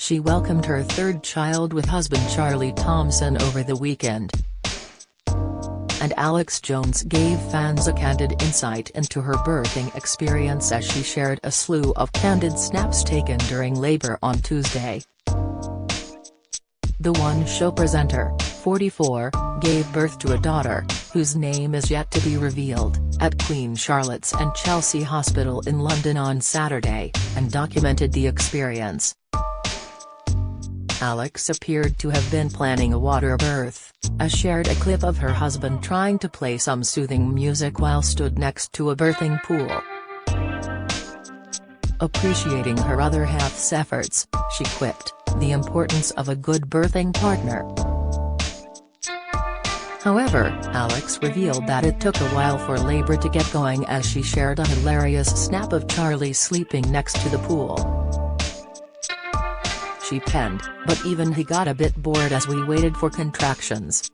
She welcomed her third child with husband Charlie Thompson over the weekend. And Alex Jones gave fans a candid insight into her birthing experience as she shared a slew of candid snaps taken during labor on Tuesday. The One Show presenter, 44, gave birth to a daughter, whose name is yet to be revealed, at Queen Charlotte's and Chelsea Hospital in London on Saturday, and documented the experience. Alex appeared to have been planning a water birth, as shared a clip of her husband trying to play some soothing music while stood next to a birthing pool. Appreciating her other half's efforts, she quipped, "The importance of a good birthing partner." However, Alex revealed that it took a while for labor to get going as she shared a hilarious snap of Charlie sleeping next to the pool. She penned, "But even he got a bit bored as we waited for contractions."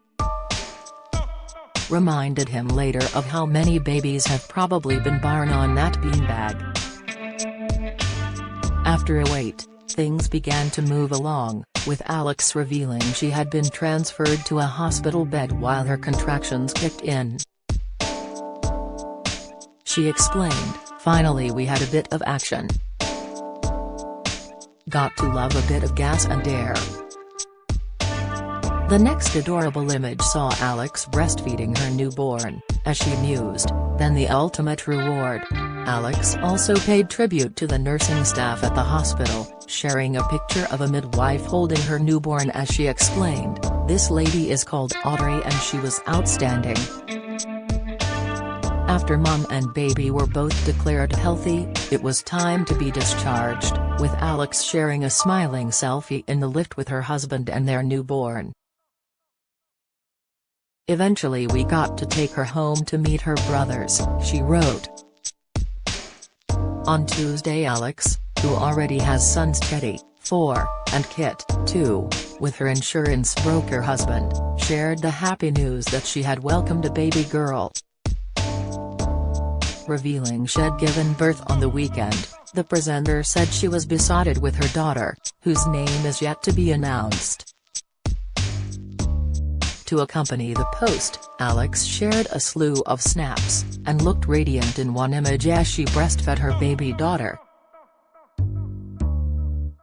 Reminded him later of how many babies have probably been born on that beanbag. After a wait, things began to move along, with Alex revealing she had been transferred to a hospital bed while her contractions kicked in. She explained, "Finally we had a bit of action. Got to love a bit of gas and air." The next adorable image saw Alex breastfeeding her newborn, as she mused, "Then the ultimate reward." Alex also paid tribute to the nursing staff at the hospital, sharing a picture of a midwife holding her newborn as she explained, "This lady is called Audrey and she was outstanding." After mom and baby were both declared healthy, it was time to be discharged, with Alex sharing a smiling selfie in the lift with her husband and their newborn. "Eventually we got to take her home to meet her brothers," she wrote. On Tuesday Alex, who already has sons Teddy, 4, and Kit, 2, with her insurance broker husband, shared the happy news that she had welcomed a baby girl. Revealing she'd given birth on the weekend, the presenter said she was besotted with her daughter, whose name is yet to be announced. To accompany the post, Alex shared a slew of snaps, and looked radiant in one image as she breastfed her baby daughter.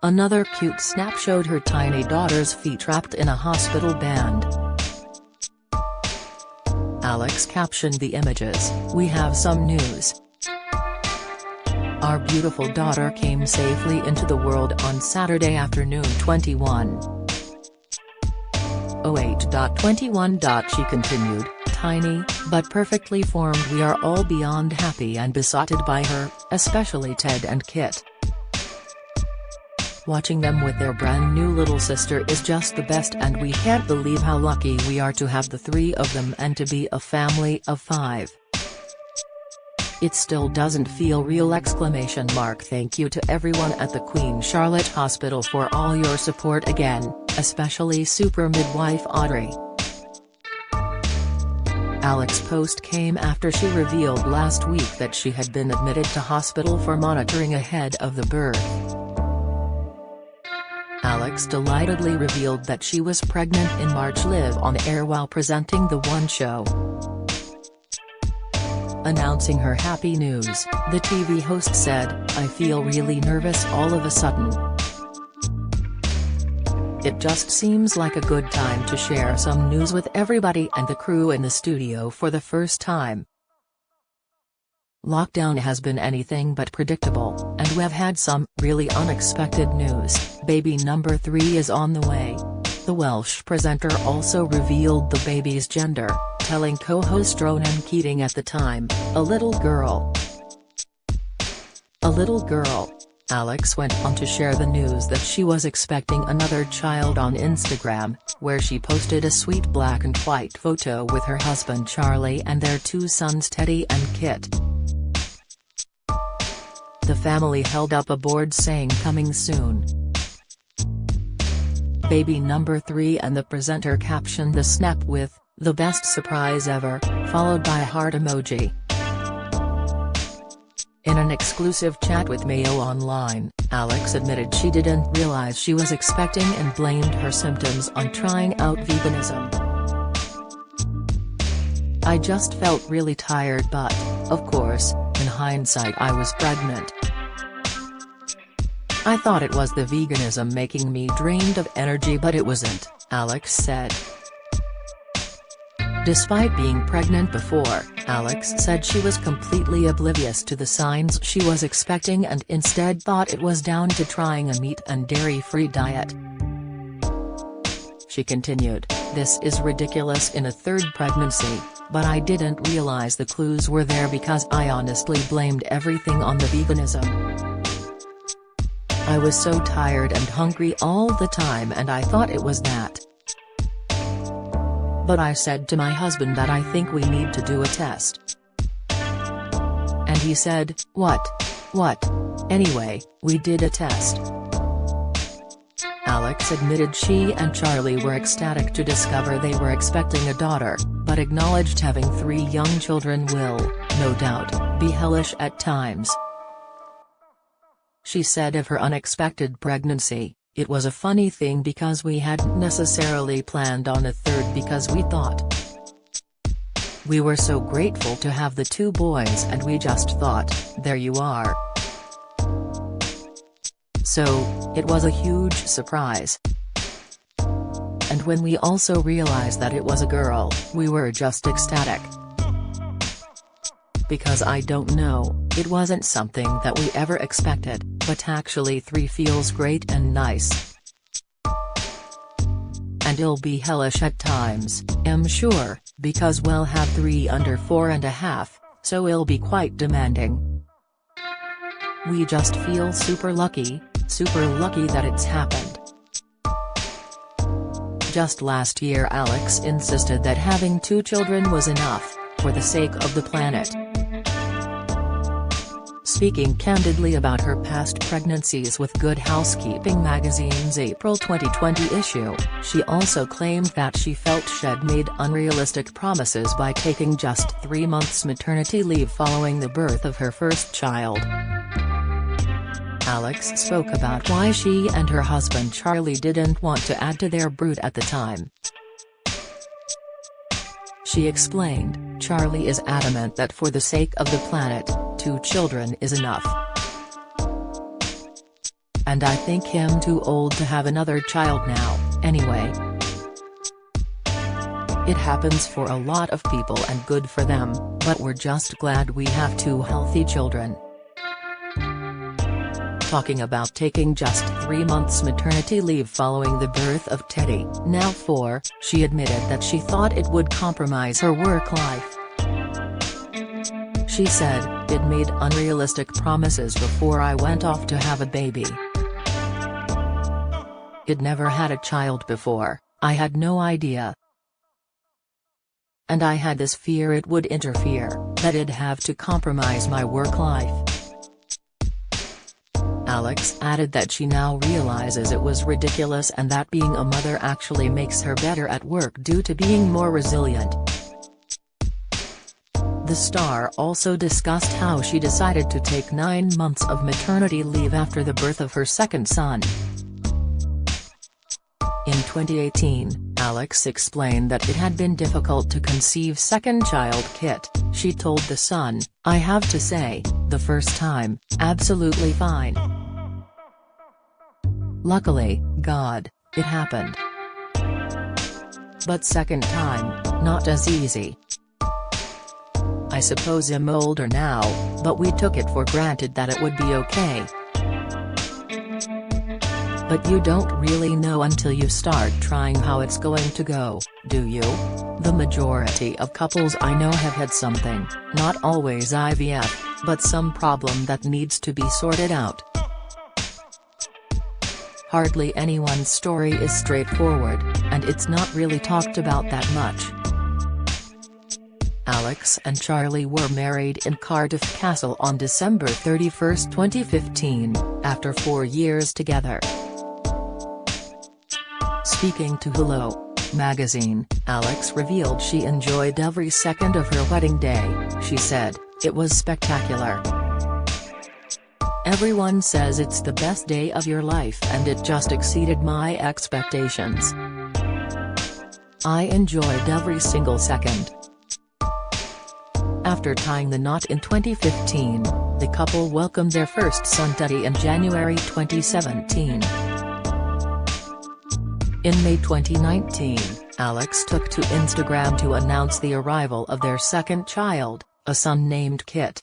Another cute snap showed her tiny daughter's feet wrapped in a hospital band. Alex captioned the images, "We have some news. Our beautiful daughter came safely into the world on Saturday afternoon 21:08:21. She continued, "Tiny, but perfectly formed. We are all beyond happy and besotted by her, especially Ted and Kit. Watching them with their brand new little sister is just the best and we can't believe how lucky we are to have the 3 of them and to be a family of 5. It still doesn't feel real!" Thank you to everyone at the Queen Charlotte Hospital for all your support again, especially super midwife Audrey. Alex's post came after she revealed last week that she had been admitted to hospital for monitoring ahead of the birth. Alex delightedly revealed that she was pregnant in March live on air while presenting The One Show. Announcing her happy news, the TV host said, "I feel really nervous all of a sudden. It just seems like a good time to share some news with everybody and the crew in the studio for the first time. Lockdown has been anything but predictable, and we've had some really unexpected news. Baby number 3 is on the way." The Welsh presenter also revealed the baby's gender, telling co-host Ronan Keating at the time, "A little girl. A little girl." Alex went on to share the news that she was expecting another child on Instagram, where she posted a sweet black and white photo with her husband Charlie and their 2 sons Teddy and Kit. The family held up a board saying "Coming soon. Baby number 3" and the presenter captioned the snap with, "The best surprise ever," followed by a heart emoji. In an exclusive chat with Mayo Online, Alex admitted she didn't realize she was expecting and blamed her symptoms on trying out veganism. "I just felt really tired but, of course, in hindsight I was pregnant. I thought it was the veganism making me drained of energy but it wasn't," Alex said. Despite being pregnant before, Alex said she was completely oblivious to the signs she was expecting and instead thought it was down to trying a meat and dairy-free diet. She continued, "This is ridiculous in a third pregnancy, but I didn't realize the clues were there because I honestly blamed everything on the veganism. I was so tired and hungry all the time and I thought it was that. But I said to my husband that I think we need to do a test. And he said, What? Anyway, we did a test." Alex admitted she and Charlie were ecstatic to discover they were expecting a daughter, but acknowledged having 3 young children will, no doubt, be hellish at times. She said of her unexpected pregnancy, "It was a funny thing because we hadn't necessarily planned on a third because we thought we were so grateful to have the 2 boys and we just thought, there you are. So, it was a huge surprise. And when we also realized that it was a girl, we were just ecstatic. Because I don't know, it wasn't something that we ever expected, but actually 3 feels great and nice. And it'll be hellish at times, I'm sure, because we'll have 3 under 4.5, so it'll be quite demanding. We just feel super lucky that it's happened." Just last year Alex insisted that having 2 children was enough, for the sake of the planet. Speaking candidly about her past pregnancies with Good Housekeeping magazine's April 2020 issue, she also claimed that she felt she'd made unrealistic promises by taking just 3 months maternity leave following the birth of her first child. Alex spoke about why she and her husband Charlie didn't want to add to their brood at the time. She explained, "Charlie is adamant that for the sake of the planet, 2 children is enough. And I think him too old to have another child now, anyway. It happens for a lot of people and good for them, but we're just glad we have 2 healthy children." Talking about taking just 3 months maternity leave following the birth of Teddy, now 4, she admitted that she thought it would compromise her work life. She said, "It made unrealistic promises before I went off to have a baby. I'd never had a child before, I had no idea. And I had this fear it would interfere, that it'd have to compromise my work life." Alex added that she now realizes it was ridiculous and that being a mother actually makes her better at work due to being more resilient. The star also discussed how she decided to take 9 months of maternity leave after the birth of her second son. In 2018, Alex explained that it had been difficult to conceive second child Kit. She told The Sun, "I have to say, the first time, absolutely fine. Luckily, God, it happened. But second time, not as easy. I suppose I'm older now, but we took it for granted that it would be okay. But you don't really know until you start trying how it's going to go, do you? The majority of couples I know have had something, not always IVF, but some problem that needs to be sorted out. Hardly anyone's story is straightforward, and it's not really talked about that much." Alex and Charlie were married in Cardiff Castle on December 31, 2015, after 4 years together. Speaking to Hello magazine, Alex revealed she enjoyed every second of her wedding day. She said, "It was spectacular. Everyone says it's the best day of your life and it just exceeded my expectations. I enjoyed every single second. After tying the knot in 2015, the couple welcomed their first son Teddy in January 2017. In May 2019, Alex took to Instagram to announce the arrival of their second child, a son named Kit.